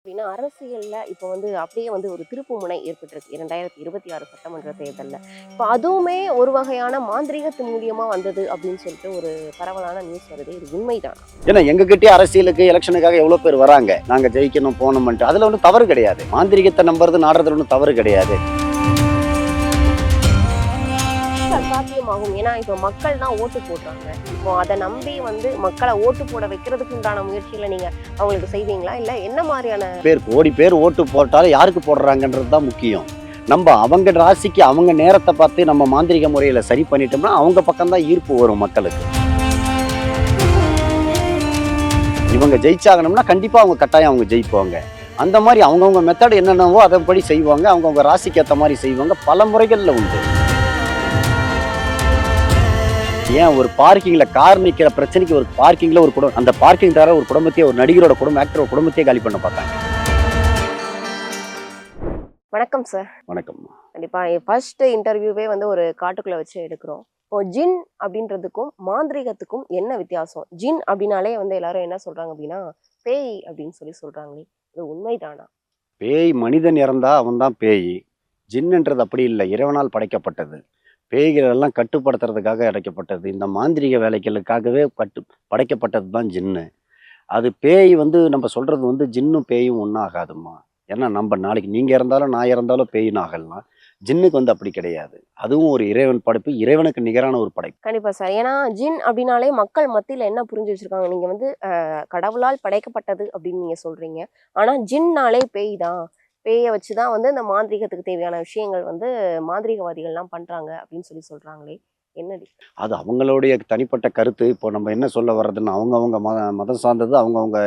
அப்படின்னா அரசியல்ல இப்போ வந்து அப்படியே வந்து ஒரு திருப்புமுனை ஏற்பட்டிருக்கு 2026 சட்டமன்ற தேர்தல்ல. இப்போ அதுவுமே ஒரு வகையான மாந்திரீகத்து மூலியமா வந்தது அப்படின்னு சொல்லிட்டு ஒரு பரவலான நியூஸ் வருது. இது உண்மைதான். ஏன்னா எங்ககிட்டயே அரசியலுக்கு எலெக்ஷனுக்காக எவ்வளவு பேர் வராங்க, நாங்க ஜெயிக்கணும் போகணும்ட்டு. அதுல ஒன்றும் தவறு கிடையாது. மாந்திரிகத்தை நம்புறது நாடுறதுல ஒன்றும் தவறு கிடையாது. சாத்தியமாகும். ஏன்னா இப்போ மக்கள் தான் ஓட்டு போடுறாங்க. இப்போ அதை நம்பி வந்து மக்களை ஓட்டு போட வைக்கிறதுக்கு உண்டான முயற்சியில நீங்க அவங்களுக்கு செய்வீங்களா? இல்ல என்ன மாதிரியான கோடி பேர் ஓட்டு போட்டாலும் யாருக்கு போடுறாங்கன்றது தான் முக்கியம். நம்ம அவங்க ராசிக்கு அவங்க நேரத்தை பார்த்து நம்ம மாந்திரிக முறையில சரி பண்ணிட்டோம்னா அவங்க பக்கம் தான் ஈர்ப்பு வரும் மக்களுக்கு. இவங்க ஜெயிச்சாகணும்னா கண்டிப்பா அவங்க கட்டாயம் அவங்க ஜெயிப்பாங்க. அந்த மாதிரி அவங்கவுங்க மெத்தட் என்னென்னவோ அதன்படி செய்வாங்க. அவங்கவுங்க ராசிக்கு ஏற்ற மாதிரி செய்வாங்க. பல முறைகள்ல உண்டு. ஏன் ஒரு பார்க்கிங்ல கார் நிக்கிற பிரச்சனைக்கு ஒரு பார்க்கிங்ல ஒரு குடும்பம், அந்த பார்க்கிங் தர ஒரு குடும்பத்தையே, ஒரு நடிகரோட குடும்பம், ஆக்டரோட குடும்பத்தையே காலி பண்ண பார்த்தாங்க. வணக்கம் சார். வணக்கம். கண்டிப்பா ஃபர்ஸ்ட் இன்டர்வியூவே வந்து ஒரு காட்டுக்குள்ள வச்சு எடுக்கிறோம். இப்போ ஜின் அப்படின்றதுக்கும் மாந்திரீகத்துக்கும் என்ன வித்தியாசம்? ஜின் அப்படின்னாலே வந்து எல்லாரும் என்ன சொல்றாங்க அப்படின்னா பேய் அப்படின்னு சொல்றாங்களே, இது உண்மைதானா? பேய் மனிதன் இறந்தா அவன் தான் பேய். ஜின்னுன்றது அப்படி இல்லை, இறைவனால் படைக்கப்பட்டது. பேய்கள் எல்லாம் கட்டுப்படுத்துறதுக்காக அடைக்கப்பட்டது. இந்த மாந்திரிக வேலைகளுக்காகவே படைக்கப்பட்டது தான் ஜின்னு. அது பேய் வந்து நம்ம சொல்றது வந்து ஜின்னும் பேயும் ஒன்றாகாதுமா. ஏன்னா நம்ம நாளைக்கு நீங்க இறந்தாலும் நான் இறந்தாலும் பேயின்னு ஆகலாம். ஜின்னுக்கு வந்து அப்படி கிடையாது. அதுவும் ஒரு இறைவன் படைப்பு, இறைவனுக்கு நிகரான ஒரு படைப்பு. கண்டிப்பா சார். ஏன்னா ஜின் அப்படின்னாலே மக்கள் மத்தியில என்ன புரிஞ்சு வச்சிருக்காங்க, நீங்க வந்து கடவுளால் படைக்கப்பட்டது அப்படின்னு நீங்க சொல்றீங்க. ஆனா ஜின்னாலே பேய் தான், பேயை வச்சுதான் வந்து இந்த மாந்திரீகத்துக்கு தேவையான விஷயங்கள் வந்து மாந்திரீகவாதிகள்லாம் பண்றாங்க அப்படின்னு சொல்றாங்களே, என்னடி? அது அவங்களுடைய தனிப்பட்ட கருத்து. இப்போ நம்ம என்ன சொல்ல வர்றதுன்னா அவங்கவுங்க மதம் சார்ந்தது, அவங்கவுங்க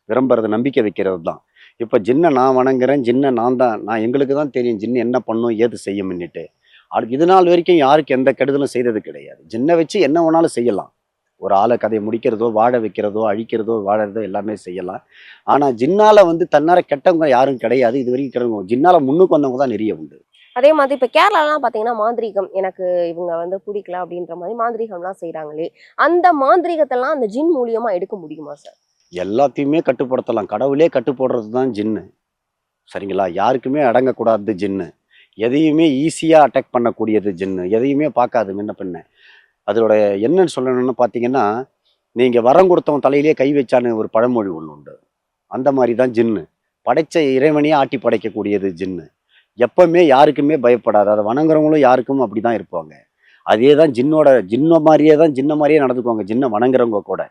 விரும்புறது, நம்பிக்கை வைக்கிறது தான். இப்போ ஜின்னை நான் வணங்குறேன், ஜின்னை நான் எங்களுக்கு தான் தெரியும் ஜின்னு என்ன பண்ணும் ஏது செய்யும்னுட்டு. அது இது நாள் வரைக்கும் யாருக்கு எந்த கெடுதலும் செய்தது கிடையாது. ஜின்னை வச்சு என்ன வேணாலும் செய்யலாம். ஒரு ஆளை கதையை முடிக்கிறதோ, வாழ வைக்கிறதோ, அழிக்கிறதோ, வாழறதோ எல்லாமே செய்யலாம். ஆனால் ஜின்னால வந்து தன்னார கெட்டவங்க யாரும் கிடையாது. இது வரைக்கும் கெட்டவங்க ஜின்னால முன்னுக்கு வந்தவங்க தான் நிறைய உண்டு. அதே மாதிரி இப்ப கேரளாலாம் பாத்தீங்கன்னா மாந்திரீகம் எனக்கு இவங்க வந்து பிடிக்கல அப்படின்ற மாதிரி மாந்திரீகம்லாம் செய்யறாங்களே, அந்த மாந்திரீகத்தெல்லாம் அந்த ஜின் மூலியமா எடுக்க முடியுமா சார்? எல்லாத்தையுமே கட்டுப்படுத்தலாம். கடவுளே கட்டுப்படுறது தான் ஜின்னு. சரிங்களா? யாருக்குமே அடங்கக்கூடாது ஜின்னு. எதையுமே ஈஸியாக அட்டாக் பண்ணக்கூடியது ஜின்னு. எதையுமே பார்க்காது முன்ன பின்ன. அதோட என்னன்னு சொல்லணும்னு பார்த்தீங்கன்னா, நீங்கள் வரம் கொடுத்தவன் தலையிலேயே கை வச்சான்னு ஒரு பழமொழி ஒன்று உண்டு. அந்த மாதிரி தான் ஜின்னு. படைச்ச இறைவனையே ஆட்டி படைக்கக்கூடியது ஜின்னு. எப்பவுமே யாருக்குமே பயப்படாது. அதை வணங்குறவங்களும் யாருக்கும் அப்படி தான் இருப்பாங்க. அதே தான் ஜின்ன மாதிரியே நடந்துக்குவாங்க ஜின்னை வணங்குறவங்க கூட.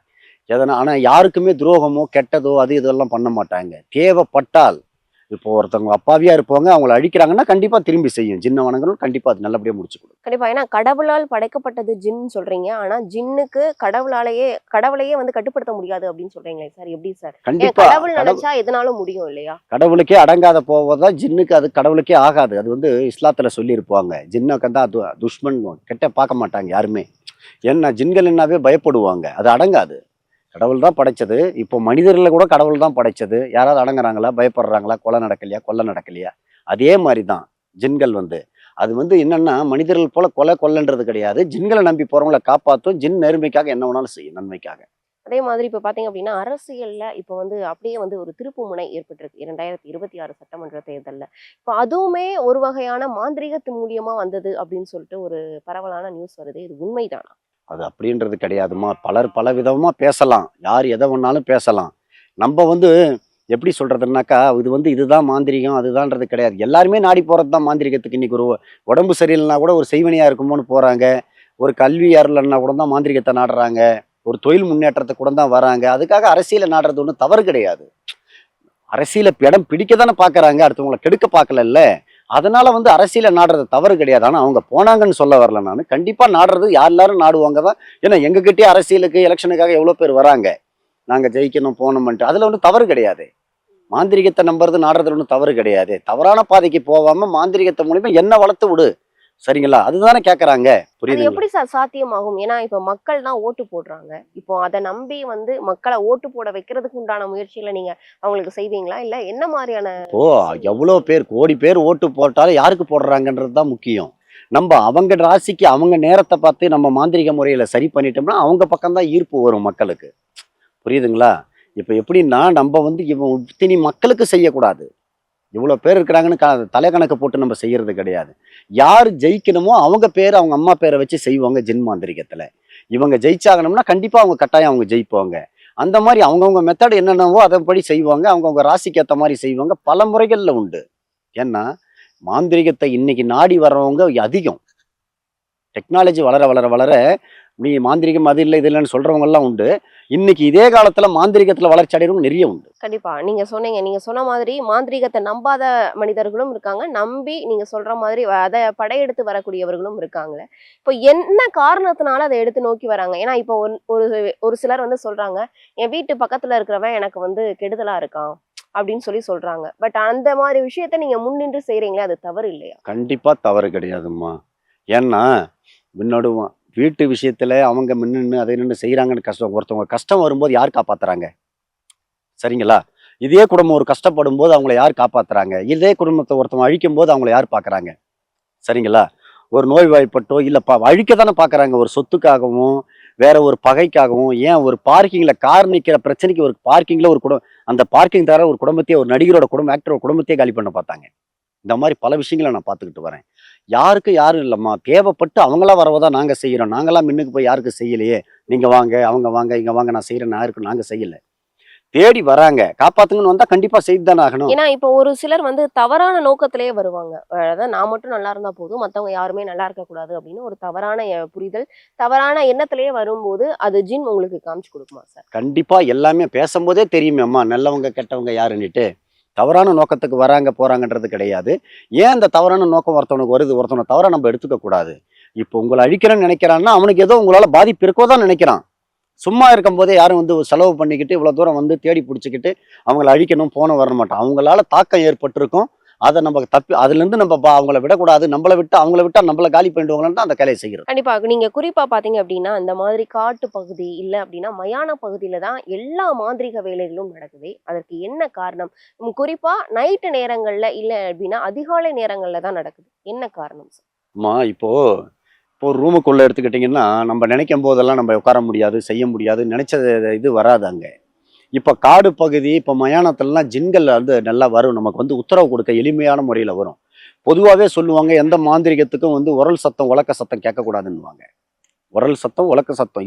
எதனா ஆனால் யாருக்குமே துரோகமோ கெட்டதோ அது இதெல்லாம் பண்ண மாட்டாங்க. தேவைப்பட்டால் இப்போ ஒருத்தவங்க அப்பாவியா இருப்பாங்க, அவங்கள அழிக்கிறாங்கன்னா கண்டிப்பா திரும்பி செய்யும். ஜின்ன வணங்குறோம் கண்டிப்பா அது நல்லபடியா முடிச்சு கொடுக்கும். கண்டிப்பா. ஏன்னா கடவுளால் படைக்கப்பட்டது ஜின் சொல்றீங்க. ஆனா ஜின்னுக்கு கடவுளையே வந்து கட்டுப்படுத்த முடியாது அப்படின்னு சொல்றீங்களே சார், எப்படி சார்? கண்டிப்பா கடவுள் நினைச்சா எதனாலும் முடியும் இல்லையா? கடவுளுக்கே அடங்காத போவதா ஜின்னுக்கு, அது கடவுளுக்கே ஆகாது. அது வந்து இஸ்லாத்துல சொல்லி இருப்பாங்க. ஜின்னுக்கு தான் துஷ்மன், கெட்ட பார்க்க மாட்டாங்க யாருமே. ஏன்னா ஜின்கள் என்னாவே பயப்படுவாங்க. அது அடங்காது. கடவுள் தான் படைச்சது. இப்போ மனிதர்களை கூட கடவுள் தான் படைச்சது. யாராவது அடங்குறாங்களா, பயப்படுறாங்களா, கொலை நடக்கலையா? அதே மாதிரி தான் ஜின்கள் வந்து. அது வந்து என்னன்னா மனிதர்கள் போல கொல்லைன்றது கிடையாது. ஜின்களை நம்பி போறவங்களை காப்பாற்றும். ஜின் நேர்மைக்காக என்ன வேணாலும் செய்யும், நன்மைக்காக. அதே மாதிரி இப்ப பாத்தீங்க அப்படின்னா அரசியல்ல இப்ப வந்து அப்படியே வந்து ஒரு திருப்புமுனை ஏற்பட்டிருக்கு 2026 சட்டமன்ற தேர்தல்ல. இப்ப அதுவுமே ஒரு வகையான மாந்திரீகத்து மூலியமா வந்தது அப்படின்னு சொல்லிட்டு ஒரு பரவலான நியூஸ் வருது. இது உண்மைதானா? அது அப்படின்றது கிடையாதுமா. பலர் பல விதமா பேசலாம். யார் எதை வேணாலும் பேசலாம். நம்ம வந்து எப்படி சொல்றதுன்னாக்கா, இது வந்து இதுதான் மாந்திரிகம் அதுதான்றது கிடையாது. எல்லாருமே நாடி போறது தான் மாந்திரிகத்துக்கு. இன்னைக்கு ஒரு உடம்பு சரியில்லைன்னா கூட ஒரு செய்வனியா இருக்குமோன்னு போறாங்க. ஒரு கல்வி அருளன்னா கூட தான் மாந்திரிகத்தை நாடுறாங்க. ஒரு தொழில் முன்னேற்றத்துக்கு கூட தான் வராங்க. அதுக்காக அரசியலை நாடுறது ஒன்றும் தவறு கிடையாது. அரசியலை இடம் பிடிக்க தானே பார்க்கறாங்க, அடுத்தவங்களை கெடுக்க பார்க்கல. அதனால வந்து அரசியலை நாடுறது தவறு கிடையாது. ஆனால் அவங்க போனாங்கன்னு சொல்ல வரல. நான் கண்டிப்பா நாடுறது எல்லாரும் நாடுவாங்க தான். ஏன்னா எங்ககிட்டயே அரசியலுக்கு எலெக்ஷனுக்காக எவ்வளோ பேர் வராங்க, நாங்க ஜெயிக்கணும் போகணும்ட்டு. அதுல ஒன்றும் தவறு கிடையாது. மாந்திரிகத்தை நம்புறது நாடுறது ஒன்றும் தவறு கிடையாது. தவறான பாதைக்கு போகாம மாந்திரிகத்தை மூலியமா என்ன வளர்த்து விடு. சரிங்களா? அதுதானே கேட்கறாங்க. புரியுது? எப்படி சார் சாத்தியமாகும்? ஏன்னா இப்ப மக்கள் தான் ஓட்டு போடுறாங்க. இப்போ அதை நம்பி வந்து மக்களை ஓட்டு போட வைக்கிறதுக்கு உண்டான முயற்சியில நீங்க அவங்களுக்கு செய்வீங்களா? இல்ல என்ன மாதிரியான? ஓ, எவ்வளோ பேர் கோடி பேர் ஓட்டு போட்டாலும் யாருக்கு போடுறாங்கன்றது தான் முக்கியம். நம்ம அவங்க ராசிக்கு அவங்க நேரத்தை பார்த்து நம்ம மாந்திரிக முறையில சரி பண்ணிட்டோம்னா அவங்க பக்கம்தான் ஈர்ப்பு வரும் மக்களுக்கு. புரியுதுங்களா? இப்போ எப்படின்னா நம்ம வந்து இவன் இத்தனி மக்களுக்கு செய்யக்கூடாது. இவ்வளோ பேர் இருக்கிறாங்கன்னு தலைக்கணக்கு போட்டு நம்ம செய்யறது கிடையாது. யார் ஜெயிக்கணுமோ அவங்க பேர் அவங்க அம்மா பேரை வச்சு செய்வாங்க ஜின் மாந்திரிகத்துல. இவங்க ஜெயிச்சாகணும்னா கண்டிப்பா அவங்க கட்டாயம் அவங்க ஜெயிப்பாங்க. அந்த மாதிரி அவங்கவுங்க மெத்தட் என்னென்னவோ அதன்படி செய்வாங்க. அவங்கவுங்க ராசிக்கு ஏற்ற மாதிரி செய்வாங்க. பல முறைகள்ல உண்டு. ஏன்னா மாந்திரிகத்தை இன்னைக்கு நாடி வர்றவங்க அதிகம். டெக்னாலஜி வளர வளர வளர நீ மாந்திரிகம் அது இல்லை இது இல்லைன்னு சொல்றவங்க எல்லாம் உண்டு. இன்னைக்கு இதே காலத்துல மாந்திரிகத்துல வளர்ச்சி அடைறவங்க நிறைய உண்டு. கண்டிப்பா. நீங்க சொன்னீங்க. நீங்க சொன்ன மாதிரி மாந்திரீகத்த நம்பாத மனிதர்களும் இருக்காங்க. நம்பி நீங்க சொல்ற மாதிரி அத படையெடுத்து வரக்கூடியவர்களும் இருக்காங்கல்ல. இப்போ என்ன காரணத்தினால அத எடுத்து நோக்கி வராங்க? ஏன்னா இப்போ ஒரு ஒரு சிலர் வந்து சொல்றாங்க, "என் வீட்டு பக்கத்துல இருக்கிறவன் எனக்கு வந்து கெடுதலா இருக்கான்." அப்படின்னு சொல்றாங்க. பட் அந்த மாரி விஷயத்த நீங்க முன்னின்று செய்றீங்களே, அது தவறு இல்லையா? கண்டிப்பா தவறு கிடையாதும்மா. ஏன்னா முன்னோட வீட்டு விஷயத்துல அவங்க நின்னு அதை நின்று செய்யறாங்கன்னு கஷ்டம். ஒருத்தவங்க கஷ்டம் வரும்போது யார் காப்பாத்துறாங்க? சரிங்களா? இதே குடும்பம் ஒரு கஷ்டப்படும் போது அவங்கள யார் காப்பாத்துறாங்க? இதே குடும்பத்தை ஒருத்தவங்க அழிக்கும் போது அவங்கள யார் பாக்குறாங்க? சரிங்களா? ஒரு நோய்வாய்ப்பட்டோ இல்ல அழிக்க தானே பாக்குறாங்க. ஒரு சொத்துக்காகவும் வேற ஒரு பகைக்காகவும். ஏன் ஒரு பார்க்கிங்ல கார் நிக்கிற பிரச்சனைக்கு ஒரு பார்க்கிங்ல ஒரு அந்த பார்க்கிங் தர ஒரு குடும்பத்தையே ஒரு நடிகரோட குடும்பம் ஆக்டரோட குடும்பத்தையே காலி பண்ண பார்த்தாங்க. இந்த மாதிரி பல விஷயங்களை நான் பார்த்துக்கிட்டு வரேன். யாருக்கு யாரும் இல்லம்மா. தேவைப்பட்டு அவங்களா வரவதான் நாங்க செய்யறோம். நாங்களாம் முன்னுக்கு போய் யாருக்கு செய்யலையே. நீங்க வாங்க, அவங்க வாங்க, இங்க வாங்க நான் செய்யறேன் யாருக்கு நாங்க செய்யல. தேடி வராங்க. காப்பாத்துங்கன்னு வந்தா கண்டிப்பா செய்து தானே ஆகணும். ஏன்னா இப்போ ஒரு சிலர் வந்து தவறான நோக்கத்திலேயே வருவாங்க. அதாவது நான் மட்டும் நல்லா இருந்தா போதும், மத்தவங்க யாருமே நல்லா இருக்கக்கூடாது அப்படின்னு ஒரு தவறான புரிதல், தவறான எண்ணத்திலேயே வரும்போது அது ஜின் உங்களுக்கு காமிச்சு கொடுக்குமா சார்? கண்டிப்பா எல்லாமே பேசும்போதே தெரியுமே அம்மா நல்லவங்க கெட்டவங்க யாருன்னுட்டு. தவறான நோக்கத்துக்கு வராங்க போறாங்கன்றது கிடையாது. ஏன் அந்த தவறான நோக்கம் ஒருத்தவனுக்கு வருது? ஒருத்தவனை தவறா நம்ம எடுத்துக்க கூடாது. இப்போ உங்களை அழிக்கிறேன்னு நினைக்கிறான்னா அவனுக்கு ஏதோ உங்களால பாதிப்பு இருக்கோ தான் நினைக்கிறான். சும்மா இருக்கும்போதே யாரும் வந்து செலவு பண்ணிக்கிட்டு இவ்வளவு தூரம் வந்து தேடி பிடிச்சிக்கிட்டு அவங்கள அழிக்கணும் போன வர மாட்டான். அவங்களால தாக்கம் ஏற்பட்டிருக்கும். அதை நம்ம தப்பி அதுல இருந்து நம்ம அவங்கள விடக்கூடாது. நம்மளை விட்டு அவங்கள விட்டா நம்மள காலி பண்ணிடுவாங்கன்னு தான் அந்த கலையை செய்கிறது. கண்டிப்பா. நீங்க குறிப்பா பார்த்தீங்க அப்படின்னா, இந்த மாதிரி காட்டு பகுதி, இல்ல அப்படின்னா மயான பகுதியில தான் எல்லா மாந்திரீக வேலைகளும் நடக்குது. அதற்கு என்ன காரணம்? குறிப்பா நைட்டு நேரங்கள்ல, இல்ல அப்படின்னா அதிகாலை நேரங்கள்ல தான் நடக்குது. என்ன காரணம் சார்? அம்மா இப்போ ஒரு ரூமுக்குள்ள எடுத்துக்கிட்டிங்கன்னா நம்ம நினைக்கும் போதெல்லாம் நம்ம உட்கார முடியாது செய்ய முடியாது நினைச்ச இது வராது அங்க. இப்ப காடு பகுதி இப்ப மயானத்துலலாம் ஜின்கள் வந்து நல்லா வரும். நமக்கு வந்து உத்தரவு கொடுக்க எளிமையான முறையில வரும். பொதுவாகவே சொல்லுவாங்க எந்த மாந்திரிகத்துக்கும் வந்து உரல் சத்தம் உலக்க சத்தம் கேட்கக்கூடாதுன்னுவாங்க. உரல் சத்தம் உலக்க சத்தம்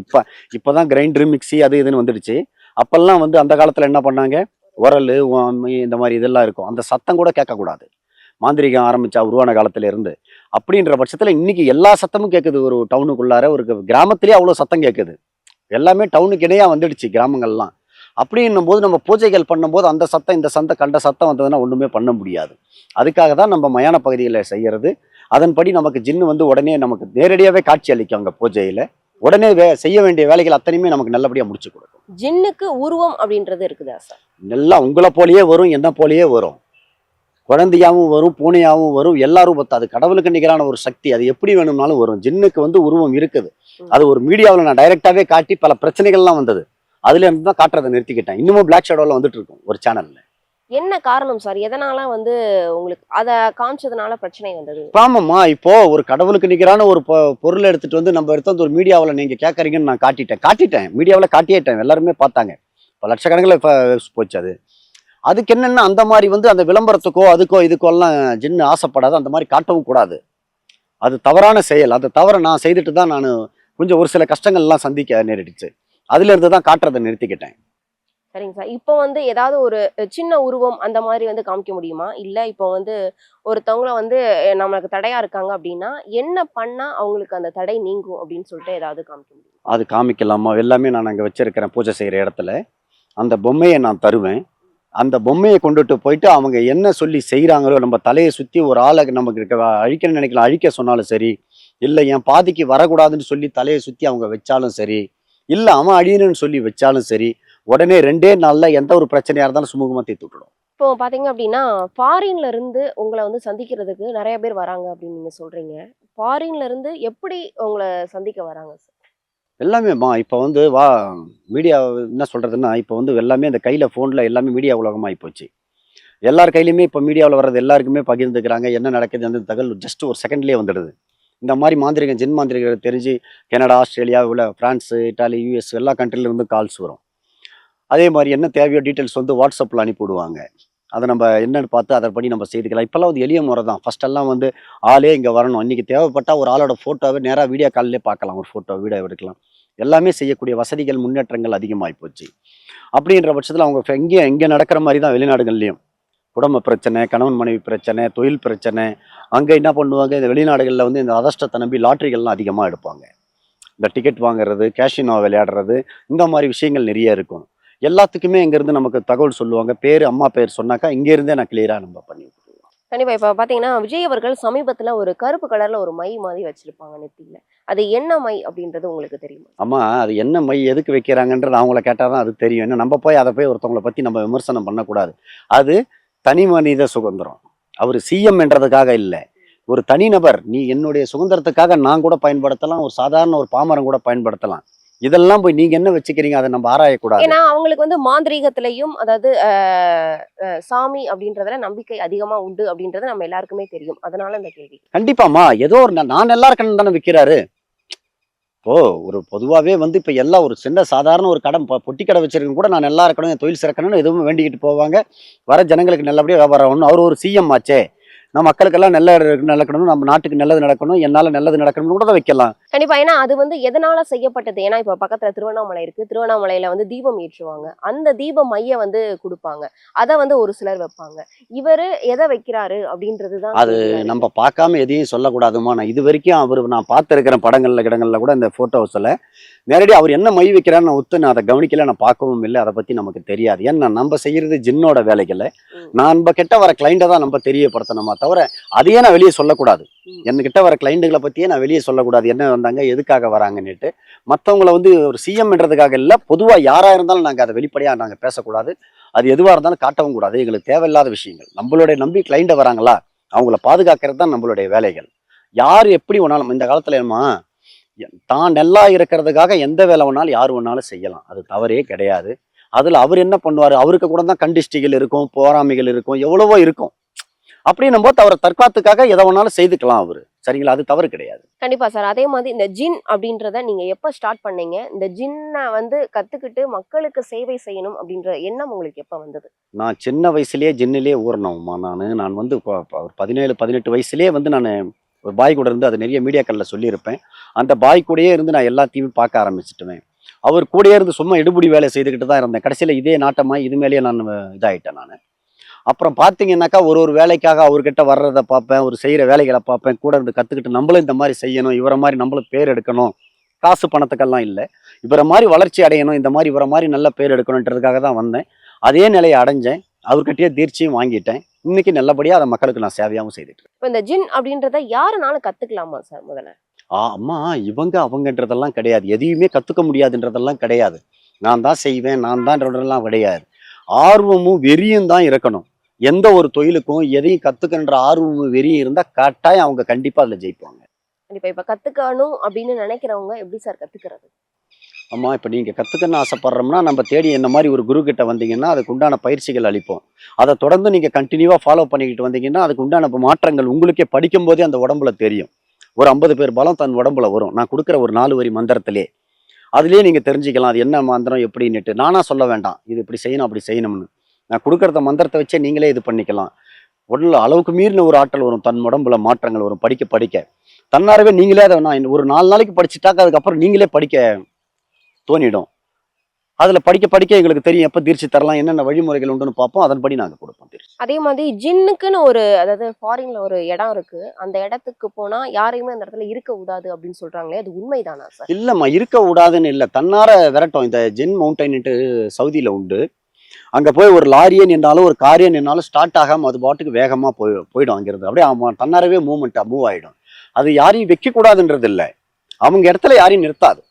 இப்பதான் கிரைண்டர் மிக்ஸி அது இதுன்னு வந்துடுச்சு. அப்பெல்லாம் வந்து அந்த காலத்துல என்ன பண்ணாங்க? உரல் இந்த மாதிரி இதெல்லாம் இருக்கும். அந்த சத்தம் கூட கேட்கக்கூடாது. மாந்திரிகம் ஆரம்பிச்சா உருவான காலத்துல இருந்து. அப்படின்ற பட்சத்துல இன்னைக்கு எல்லா சத்தமும் கேட்குது. ஒரு டவுனுக்குள்ளார ஒரு கிராமத்திலேயே அவ்வளவு சத்தம் கேட்குது. எல்லாமே டவுனுக்கு இடையா வந்துடுச்சு கிராமங்கள்லாம். அப்படின்னும் போது நம்ம பூஜைகள் பண்ணும்போது அந்த சத்தம் இந்த கண்ட சத்தம் வந்ததுன்னா ஒண்ணுமே பண்ண முடியாது. அதுக்காக தான் நம்ம மயான பகுதிகளை செய்யறது. அதன்படி நமக்கு ஜின்னு வந்து உடனே நமக்கு நேரடியாவே காட்சி அளிக்கும் அங்க பூஜையில. உடனே செய்ய வேண்டிய வேலைகள் அத்தனையுமே நமக்கு நல்லபடியா முடிச்சு கொடுக்கும். ஜின்னுக்கு உருவம் அப்படின்றது இருக்குதா சார்? நல்லா உங்களை போலயே வரும், என்ன போலயே வரும். குழந்தையாவும் வரும், பூனையாவும் வரும், எல்லாரும் அது கடவுளுக்கு நிகரான ஒரு சக்தி. அது எப்படி வேணும்னாலும் வரும். ஜின்னுக்கு வந்து உருவம் இருக்குது. அது ஒரு மீடியாவில் நான் டைரக்டாவே காட்டி பல பிரச்சனைகள்லாம் வந்தது. அதுல இருந்து தான் காட்டுறதை நிறுத்திக்கிட்டேன். இன்னமும் பிளாக் ஷேடோல வந்துட்டு இருக்கும் ஒரு சேனல்ல. என்ன காரணம் சார்? எதனால வந்து உங்களுக்கு அத காமிச்சதுனால பிரச்சனை வந்தது? ஆமாம்மா. இப்போ ஒரு கடவுளுக்கு நிகரான ஒரு பொருளை எடுத்துட்டு வந்து நம்ம எடுத்து ஒரு மீடியாவில் நீங்க கேட்கறீங்கன்னு நான் காட்டிட்டேன். மீடியாவில் காட்டிட்டேன். எல்லாருமே பார்த்தாங்க. இப்போ லட்சக்கணக்கில் போச்சு அது. அதுக்கு என்னன்னா அந்த மாதிரி வந்து அந்த விளம்பரத்துக்கோ அதுக்கோ இதுக்கோ எல்லாம் ஜின்னு ஆசைப்படாது. அந்த மாதிரி காட்டவும் கூடாது. அது தவறான செயல். அந்த தவறை நான் செய்துட்டு தான் நான் கொஞ்சம் ஒரு சில கஷ்டங்கள்லாம் சந்திக்க நேரிடுச்சு. அதுல இருந்து தான் காட்டுறதை நிறுத்திக்கிட்டேன். சரிங்க சார். இப்போ வந்து ஏதாவது ஒரு சின்ன உருவம் அந்த மாதிரி வந்து காமிக்க முடியுமா? இல்ல இப்போ வந்து ஒருத்தவங்கள வந்து நம்மளுக்கு தடையா இருக்காங்க அப்படின்னா, என்ன பண்ணா அவங்களுக்கு அந்த தடை நீங்கும் அப்படின்னு சொல்லிட்டு ஏதாவது காமிக்க முடியுமா? அது காமிக்கலாமா? எல்லாமே நான் அங்கே வச்சிருக்கிறேன் பூஜை செய்கிற இடத்துல. அந்த பொம்மையை நான் தருவேன். அந்த பொம்மையை கொண்டுட்டு போயிட்டு அவங்க என்ன சொல்லி செய்கிறாங்களோ நம்ம தலையை சுற்றி ஒரு ஆளை நமக்கு அழிக்கணும்னு நினைக்கலாம் அழிக்க சொன்னாலும் சரி, இல்லை என் பாதிக்கு வரக்கூடாதுன்னு சொல்லி தலையை சுற்றி அவங்க வச்சாலும் சரி, இல்லை அவன் அழியணும்னு சொல்லி வச்சாலும் சரி, உடனே 2 நாள்ல எந்த ஒரு பிரச்சனையா இருந்தாலும் சுமூகமா தீர்த்து விட்டுடும். இப்போ பாத்தீங்க அப்படின்னா, ஃபாரின்ல இருந்து உங்கள வந்து சந்திக்கிறதுக்கு நெறைய பேர் வராங்க அப்படின்னு நீங்க சொல்றீங்க. ஃபாரின்ல இருந்து எப்படி உங்கள சந்திக்க வராங்க சார்? எல்லாமேம்மா இப்போ வந்து மீடியா என்ன சொல்றதுன்னா, இப்போ வந்து எல்லாமே இந்த கையில ஃபோன்ல எல்லாமே மீடியா உலகமாகி போச்சு. எல்லார் கையிலுமே இப்போ மீடியாவில் வர்றது எல்லாருக்குமே பகிர்ந்துக்கிறாங்க. என்ன நடக்குது அந்த தகவல் ஜஸ்ட் ஒரு செகண்ட்லேயே வந்துடுது. இந்த மாதிரி மாந்திரிகம் ஜின் மாந்திரிகம் தெரிஞ்சு Canada, Australia, France, Italy, US எல்லா கண்ட்ரில இருந்து கால்ஸ் வரும். அதே மாதிரி என்ன தேவையோ டீட்டெயில்ஸ் வந்து வாட்ஸ்அப்பில் அனுப்பிவிடுவாங்க. அதை நம்ம என்னன்னு பார்த்து அதன்படி நம்ம செய்துக்கலாம். இப்போல்லாம் வந்து எளிய முறை தான். ஃபர்ஸ்டெல்லாம் வந்து ஆளே இங்கே வரணும். இன்னைக்கு தேவைப்பட்டா ஒரு ஆளோட ஃபோட்டோவை நேராக வீடியோ கால்லே பார்க்கலாம். ஒரு ஃபோட்டோ வீடியோ எடுக்கலாம். எல்லாமே செய்யக்கூடிய வசதிகள், முன்னேற்றங்கள் அதிகமாகி போச்சு. அப்படின்ற பட்சத்தில் அவங்க எங்கே எங்கே நடக்கிற மாதிரி தான் வெளிநாடுகள்லையும் குடும்ப பிரச்சனை, கணவன் மனைவி பிரச்சனை, தொழில் பிரச்சனை. அங்கே என்ன பண்ணுவாங்க, இந்த வெளிநாடுகளில் வந்து இந்த அதிர்ஷ்டத்தை நம்பி லாட்ரிகள்லாம் அதிகமாக எடுப்பாங்க. இந்த டிக்கெட் வாங்குறது, கேஷினோ விளையாடுறது, இந்த மாதிரி விஷயங்கள் நிறைய இருக்கும். எல்லாத்துக்குமே இங்கேருந்து நமக்கு தகவல் சொல்லுவாங்க. பேர், அம்மா பேர் சொன்னாக்கா இங்கேருந்தே நான் கிளியராக நம்ம பண்ணி விட்டுருவோம். கண்டிப்பா. இப்ப பாத்தீங்கன்னா விஜய் அவர்கள் சமீபத்துல ஒரு கருப்பு கலர்ல ஒரு மை மாதிரி வச்சிருப்பாங்க நெத்தியில. அது என்ன மை அப்படின்றது உங்களுக்கு தெரியுமா? அம்மா அது என்ன மை எதுக்கு வைக்கிறாங்கன்றது அவங்கள கேட்டால் தான் அது தெரியும். ஏன்னா நம்ம போய் அதை போய் ஒருத்தவங்களை பற்றி நம்ம விமர்சனம் பண்ணக்கூடாது. அது தனி மனித சுதந்திரம். அவர் சிஎம் என்றதுக்காக இல்லை. ஒரு தனிநபர், நீ என்னுடைய சுதந்திரத்துக்காக நான் கூட பயன்படுத்தலாம், ஒரு சாதாரண ஒரு பாமரன் கூட பயன்படுத்தலாம். இதெல்லாம் போய் நீங்க என்ன வச்சுக்கிறீங்க, அதை நம்ம ஆராயக்கூடாது. ஏன்னா அவங்களுக்கு வந்து மாந்திரீகத்திலையும் அதாவது சாமி அப்படின்றதுல நம்பிக்கை அதிகமா உண்டு அப்படின்றது நம்ம எல்லாருக்குமே தெரியும். அதனால இந்த கேள்வி. கண்டிப்பாம்மா, ஏதோ ஒரு நான் நல்லா இருக்கணும்னு தானே விற்கிறாரு. ஓ, ஒரு பொதுவாகவே வந்து இப்போ எல்லாம் ஒரு சின்ன சாதாரண ஒரு கடை பொட்டி கடை வச்சிருக்கணும் கூட நான் நல்லா இருக்கணும், என் தொழில் சிறக்கணும்னு எதுவும் வேண்டிக்கிட்டு போவாங்க. வர ஜனங்களுக்கு நல்லபடியாக வியாபாரம் ஆகணும். அவர் ஒரு சிஎம் ஆச்சே, நம்ம மக்களுக்கெல்லாம் நடக்கணும், நம்ம நாட்டுக்கு நல்லது நடக்கணும், என்னால் நல்லது நடக்கணும்னு கூட தான் வைக்கலாம். கண்டிப்பா. ஏன்னா அது வந்து எதனால செய்யப்பட்டது? ஏன்னா இப்ப பக்கத்துல திருவண்ணாமலை இருக்கு. திருவண்ணாமலையில வந்து தீபம் ஏற்றுவாங்க. அந்த தீப மைய வந்து கொடுப்பாங்க. அத வந்து ஒரு சிலர் வைப்பாங்க. இவரு எதை வைக்கிறாரு அப்படின்றதுதான் அது நம்ம பார்க்காம எதையும் சொல்லக்கூடாதுமா. நான் இது வரைக்கும் நான் பார்த்துருக்கிற படங்கள்ல கிடங்கள்ல கூட இந்த ஃபோட்டோஸில் நேரடியாக அவர் என்ன மை வைக்கிறான்னு நான் அதை கவனிக்கல, நான் பார்க்கவும் இல்லை. அதை பற்றி நமக்கு தெரியாது. ஏன்னா நம்ம செய்யறது ஜின்னோட வேலைகளை நம்ம கிட்ட வர கிளைண்ட்டை தான் நம்ம தெரியப்படுத்தணுமா தவிர அதையே நான் வெளியே சொல்லக்கூடாது. என்கிட்ட வர கிளைண்ட்டுகளை பற்றியே நான் வெளியே சொல்லக்கூடாது. என்ன வந்தாங்க, எதுக்காக வராங்கன்னுட்டு. மற்றவங்கள வந்து ஒரு சிஎம்ன்றதுக்காக இல்லை, பொதுவாக யாராக இருந்தாலும் நாங்கள் அதை வெளிப்படையாக நாங்கள் பேசக்கூடாது. அது எதுவாக இருந்தாலும் காட்டவும் கூடாது. எங்களுக்கு தேவையில்லாத விஷயங்கள். நம்மளுடைய நம்பி கிளைண்ட்டை வராங்களா, அவங்கள பாதுகாக்கிறது தான் நம்மளுடைய வேலைகள். யார் எப்படி வேணாலும் இந்த காலத்தில் என்னமா தான் நல்லா இருக்கிறதுக்காக எந்த வேலை வேணாலும் யார் வேணாலும் செய்யலாம். அது தவறே கிடையாது. அதில் அவர் என்ன பண்ணுவார், அவருக்கு கூட தான் கண்டிஷ்டிகள் இருக்கும், போராமைகள் இருக்கும், எவ்வளவோ இருக்கும். அப்படின்னும் போது அவரை தற்காத்துக்காக எதை வேணாலும் செய்துக்கலாம் அவரு. சரிங்களா, அது தவறு கிடையாது. கண்டிப்பா சார். அதே மாதிரி இந்த ஜின் அப்படின்றத நீங்க எப்ப ஸ்டார்ட் பண்ணீங்க? இந்த ஜின்னை வந்து கத்துக்கிட்டு மக்களுக்கு சேவை செய்யணும் அப்படின்ற எண்ணம் உங்களுக்கு எப்ப வந்தது? நான் சின்ன வயசுலேயே ஜின்னிலே ஊறணும்மா. நான் வந்து ஒரு 17-18 வயசுலேயே வந்து நான் ஒரு பாய் கூட இருந்து, அது நிறைய மீடியாக்களில் சொல்லியிருப்பேன். அந்த பாய் கூடயே இருந்து நான் எல்லாத்தையும் பார்க்க ஆரம்பிச்சுட்டுவேன். அவர் கூடயே இருந்து சும்மா எடுபடி வேலை செய்துக்கிட்டு தான் இருந்தேன். கடைசியில் இதே நாட்டமாக இது மேலேயே நான் இதாகிட்டேன். நான் அப்புறம் பார்த்தீங்கன்னாக்கா ஒரு வேலைக்காக அவர்கிட்ட வர்றதை பார்ப்பேன், ஒரு செய்கிற வேலைகளை பார்ப்பேன், கூட இருந்து கற்றுக்கிட்டு நம்மளும் இந்த மாதிரி செய்யணும், இவரை மாதிரி நம்மளும் பேர் எடுக்கணும். காசு பணத்துக்கெல்லாம் இல்லை, இவரை மாதிரி வளர்ச்சி அடையணும், இந்த மாதிரி இவரை மாதிரி நல்ல பேர் எடுக்கணுன்றதுக்காக தான் வந்தேன். அதே நிலையை அடைஞ்சேன். அவர்கிட்டயே தீர்ச்சியும் வாங்கிட்டேன். இன்னைக்கு நல்லபடியாக அதை மக்களுக்கு நான் சேவையாகவும் செய்துட்டு. இப்போ இந்த ஜின் அப்படின்றத யாருனாலும் கத்துக்கலாமா சார் முதல்ல? அம்மா, இவங்க அவங்கன்றதெல்லாம் கிடையாது. எதையுமே கற்றுக்க முடியாதுன்றதெல்லாம் கிடையாது. நான் தான் செய்வேன், நான் தான்ன்றதெல்லாம் கிடையாது. ஆர்வமும் வெறியும் தான் இருக்கணும். எந்த ஒரு தொழிலுக்கும் எதையும் கற்றுக்கின்ற ஆர்வமும் வெறியும் இருந்தால் கட்டாயம் அவங்க கண்டிப்பாக அதில் ஜெயிப்பாங்க. கண்டிப்பா. இப்போ கத்துக்கணும் அப்படின்னு நினைக்கிறவங்க எப்படி சார் கத்துக்கிறது? ஆமாம், இப்போ நீங்கள் கற்றுக்கணும்னு ஆசைப்பட்றோம்னா நம்ம தேடி என்ன மாதிரி ஒரு குரு கிட்ட வந்தீங்கன்னா அதுக்கு உண்டான பயிற்சிகள் அளிப்போம். அதை தொடர்ந்து நீங்கள் கண்டினியூவாக ஃபாலோ பண்ணிக்கிட்டு வந்தீங்கன்னா அதுக்கு உண்டான மாற்றங்கள் உங்களுக்கே படிக்கும் போதே அந்த உடம்புல தெரியும். ஒரு 50 பேர் பலம் தன் உடம்புல வரும். நான் கொடுக்குற ஒரு 4 வரி மந்திரத்திலே அதுலேயே நீங்கள் தெரிஞ்சுக்கலாம் அது என்ன மந்திரம் எப்படின்னுட்டு. நானாக சொல்ல வேண்டாம், இது இப்படி செய்யணும் அப்படி செய்யணும்னு. நான் கொடுக்குறத மந்திரத்தை வச்சே நீங்களே இது பண்ணிக்கலாம். உடல் அளவுக்கு மீறின ஒரு ஆற்றல் வரும், தன் உடம்புல மாற்றங்கள் வரும். படிக்க தன்னாரவே நீங்களே அதை நான் ஒரு 4 நாளைக்கு படிச்சுட்டாக்க அதுக்கப்புறம் நீங்களே படிக்க தோணிடும். அதில் படிக்க எங்களுக்கு தெரியும் எப்போ தீர்ச்சி தரலாம், என்னென்ன வழிமுறைகள் உண்டுன்னு பார்ப்போம். அதன்படி நாங்கள் கொடுப்போம் தீர்ச்சி. அதே மாதிரி ஜின்னுக்குன்னு ஒரு அதாவது ஃபாரின்ல ஒரு இடம் இருக்கு. அந்த இடத்துக்கு போனா யாரையுமே அந்த இடத்துல இருக்க கூடாது அப்படின்னு சொல்றாங்களே, அது உண்மைதானா சார்? இல்லைம்மா, இருக்க கூடாதுன்னு இல்லை, தன்னார விரட்டும். இந்த ஜின் மவுண்டைன்ட்டு சவுதியில் உண்டு. அங்கே போய் ஒரு லாரியே நின்றாலும் ஒரு காரியே நின்றாலும் ஸ்டார்ட் ஆகாமல் அது பாட்டுக்கு வேகமாக போயிடும். அங்கிருந்து அப்படியே தன்னாரவே மூவ் ஆகிடும். அது யாரையும் வைக்கக்கூடாதுன்றது இல்லை, அவங்க இடத்துல யாரையும் நிறுத்தாது.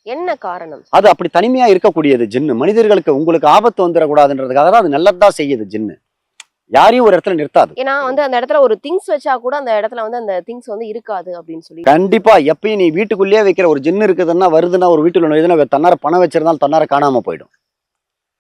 என்ன காரணம்? அது அப்படி தனிமையா இருக்கக்கூடியது ஜின்னு. மனிதர்களுக்கு உங்களுக்கு ஆபத்து வந்துடக்கூடாதுன்றதுக்காக தான் அது நல்லதா செய்யுது ஜின்னு. யாரையும் ஒரு இடத்துல நிறுத்தாது. ஏன்னா வந்து அந்த இடத்துல ஒரு திங்ஸ் வச்சா கூட அந்த இடத்துல வந்து அந்த திங்ஸ் வந்து இருக்காது அப்படின்னு சொல்லி. கண்டிப்பா. எப்பயும் நீ வீட்டுக்குள்ளேயே வைக்கிற ஒரு ஜின்னு இருக்குதுன்னா, வருதுன்னா, ஒரு வீட்டுல நுழையுதுன்னா, தன்னார பணம் வச்சிருந்தாலும் தன்னார காணாம போயிடும்.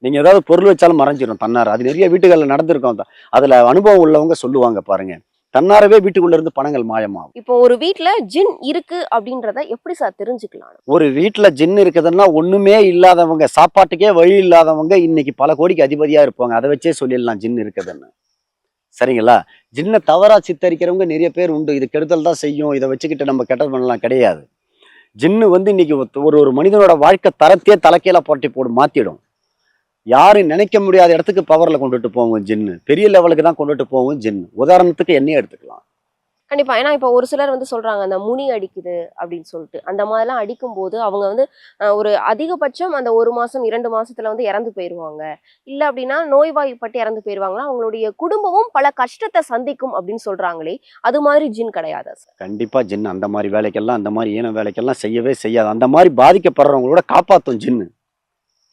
நீங்க ஏதாவது பொருள் வச்சாலும் மறைஞ்சிடும் தன்னார. அது நிறைய வீட்டுகளில் நடந்திருக்கும். அதுல அனுபவம் உள்ளவங்க சொல்லுவாங்க பாருங்க. தன்னாரவே வீட்டுக்குள்ள இருந்து பணங்கள் மாயமாகும். இப்போ ஒரு வீட்ல ஜின் இருக்கு அப்படின்றத எப்படி சார் தெரிஞ்சுக்கலாம்? ஒரு வீட்டுல ஜின் இருக்குதுன்னா ஒண்ணுமே இல்லாதவங்க, சாப்பாட்டுக்கே வழி இல்லாதவங்க இன்னைக்கு பல கோடிக்கு அதிபதியா இருப்பாங்க. அதை வச்சே சொல்லிடலாம் ஜின் இருக்குதுன்னு. சரிங்களா? ஜின்னை தவறா சித்தரிக்கிறவங்க நிறைய பேர் உண்டு. இது கெடுதல் தான் செய்யும், இதை வச்சுக்கிட்டு நம்ம கெட்டது பண்ணலாம், கிடையாது. ஜின்னு வந்து இன்னைக்கு ஒரு ஒரு மனிதனோட வாழ்க்கை தரத்தையே தலைக்கீழ போட்டி போடு மாத்திடும். யாரும் நினைக்க முடியாத இடத்துக்கு பவர்ல கொண்டுட்டு போகும் ஜின்னு. பெரிய லெவலுக்கு தான் கொண்டுட்டு போகும் ஜின்னு. உதாரணத்துக்கு என்னையே எடுத்துக்கலாம். கண்டிப்பா. ஏன்னா இப்போ ஒரு சிலர் வந்து சொல்றாங்க, அந்த முனி அடிக்குது அப்படின்னு சொல்லிட்டு. அந்த மாதிரிலாம் அடிக்கும்போது அவங்க வந்து ஒரு அதிகபட்சம் அந்த 1 மாசம் 2 மாசத்துல வந்து இறந்து போயிருவாங்க. இல்ல அப்படின்னா நோய்வாய்ப்பட்டு இறந்து போயிருவாங்களா, அவங்களுடைய குடும்பமும் பல கஷ்டத்தை சந்திக்கும் அப்படின்னு சொல்றாங்களே, அது மாதிரி ஜின் கிடையாதா சார்? கண்டிப்பா ஜின்னு அந்த மாதிரி வேலைக்கெல்லாம், அந்த மாதிரி ஈன வேலைக்கெல்லாம் செய்யவே செய்யாது. அந்த மாதிரி பாதிக்கப்படுறவங்களோட காப்பாத்தும் ஜின்னு.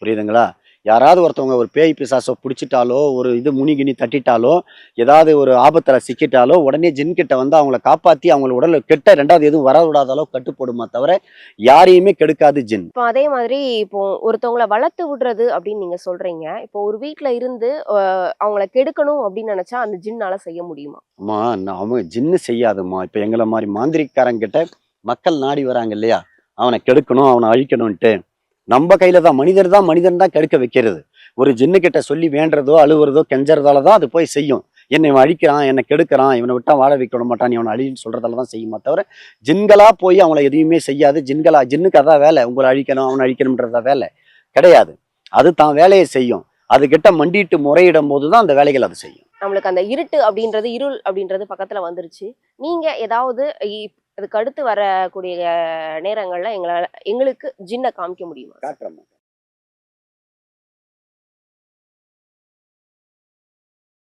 புரியுதுங்களா? யாராவது ஒருத்தவங்க ஒரு பேய் பிசாசோ பிடிச்சிட்டாலோ, ஒரு இது முனிகினி தட்டிட்டாலோ, ஏதாவது ஒரு ஆபத்துல சிக்கிட்டாலோ, உடனே ஜின் கிட்ட வந்து அவங்கள காப்பாத்தி அவங்கள உடல்ல கெட்ட 2வது எதுவும் வர விடாத அளவு கட்டுப்படுமா தவிர யாரையுமே கெடுக்காது ஜின். இப்போ அதே மாதிரி இப்போ ஒருத்தவங்கள வளர்த்து விடுறது அப்படின்னு நீங்க சொல்றீங்க. இப்போ ஒரு வீட்ல இருந்து அவங்கள கெடுக்கணும் அப்படின்னு நினைச்சா அந்த ஜின்னால செய்ய முடியுமா? அம்மா அவங்க ஜின்னு செய்யாதும்மா. இப்ப எங்களை மாதிரி மாந்திரிக்காரங்கிட்ட மக்கள் நாடி வராங்க இல்லையா, அவனை கெடுக்கணும், அவனை அழிக்கணும்ட்டு. நம்ம கையில தான், மனிதன் தான் கெடுக்க வைக்கிறது. ஒரு ஜின்னு கிட்ட சொல்லி வேண்டுறதோ அழுவுறதோ கெஞ்சறதால தான் அது போய் செய்யும். என்னை இவன் அழிக்கிறான், என்னை கெடுக்கிறான், இவனை விட்டா வாழ வைக்க விட மாட்டான், இவனை அழின்னு சொல்றதால தான் செய்யுமா தவிர ஜின்களா போய் அவங்கள எதுவுமே செய்யாது. ஜின்னுக்கு அதான் வேலை, உங்களை அழிக்கணும் அவனை அழிக்கணும்ன்றதா வேலை கிடையாது. அது தான் வேலையை செய்யும். அது கிட்ட மண்டிட்டு முறையிடும் போதுதான் அந்த வேலைகள் அது செய்யும். நம்மளுக்கு அந்த இருட்டு அப்படின்றது, இருள் அப்படின்றது பக்கத்துல வந்துருச்சு. நீங்க ஏதாவது அதுக்கு அடுத்து வரக்கூடிய நேரங்கள்ல எங்களுக்கு ஜின்னை காமிக்க முடியுமா? காட்டுறோம்.